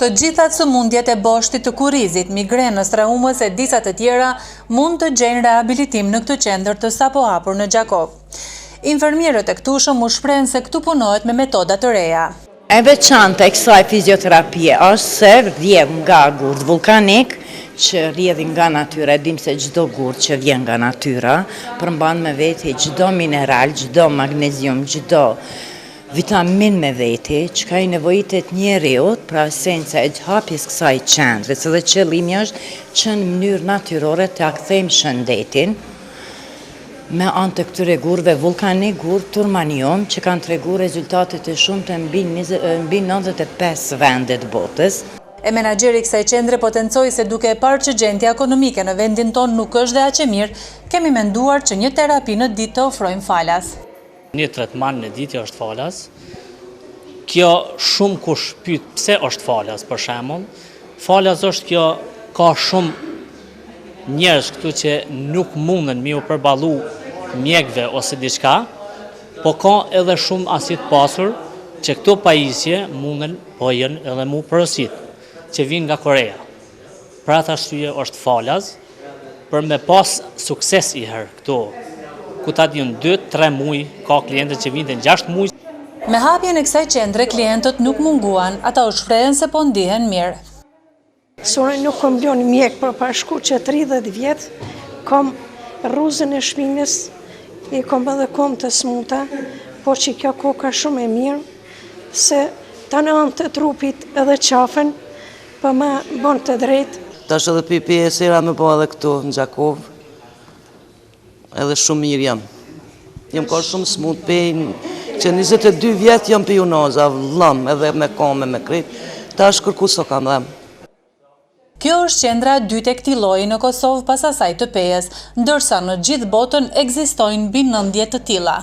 Të gjithat sëmundjet e boshtit të kurrizit, migrenës, traumës e disa të tjera mund të gjejnë rehabilitim në këtë qendër të sapo hapur në Gjakov. Infermierët e këtushëm u shprehen se këtu punohet me metoda të reja. E veçantë e kësaj fizioterapie është se rrjedh nga gurd vulkanik, që rrjedh nga natyra, dim se çdo gurd që vjen nga natyra përmban me veti çdo mineral, çdo magnezium, çdo vitamin me veti, që ka i nevojitet njeriut, pra esenca e hapjes kësaj qendre, se dhe qëllimi është që në mënyrë natyrore të akthejmë shëndetin, me anë të këtyre gurve vulkanik, gur turmanium, që kanë tregu rezultatet e shumta mbi 95 vendet botës. E menaxheri i kësaj qendre potencoi se duke e parë që gjendja ekonomike në vendin tonë nuk është dhe aq e mirë, kemi menduar që një terapi në ditë të ofrojmë falas. Një tretman në ditë është falas. Kjo shumë kush pyet pse është falas, për shembull. Falas është kjo, ka shumë njerëz këtu që nuk munden mi u përballu mjekve ose diçka, po ka edhe shumë asit pasur që këto pajisje munden po janë edhe mu porosit, që vinë nga Korea. Për atë arsye është falas, për me pas sukses i herë këto, ku ta diun 2-3 muaj, ka klientët që vinë 6 muaj. Me hapjen e kësaj qendre, klientët nuk munguan, ata u shprehen se po ndihen mirë. Unë nuk kom lënë mjek për pashku që 30 vjetë, kom rruzën e shpinës, i kom edhe kom të smuta, po që kjo koka shumë e mirë, se ta në anë të trupit edhe qafen, për ma bon të drejtë. Ta është edhe pipi e sera me po edhe këtu në Gjakov, edhe shumë mirë jam. Jam ka shumë smut pej, që 22 vjetë jam për junoza, vlam edhe me kome, me kretë, ta është kërku so kam dhem. Kjo është qendra e dytë e këtij lloji në Kosovë pas asaj të Pejës, ndërsa në gjithë botën ekzistojnë mbi 90 të tilla.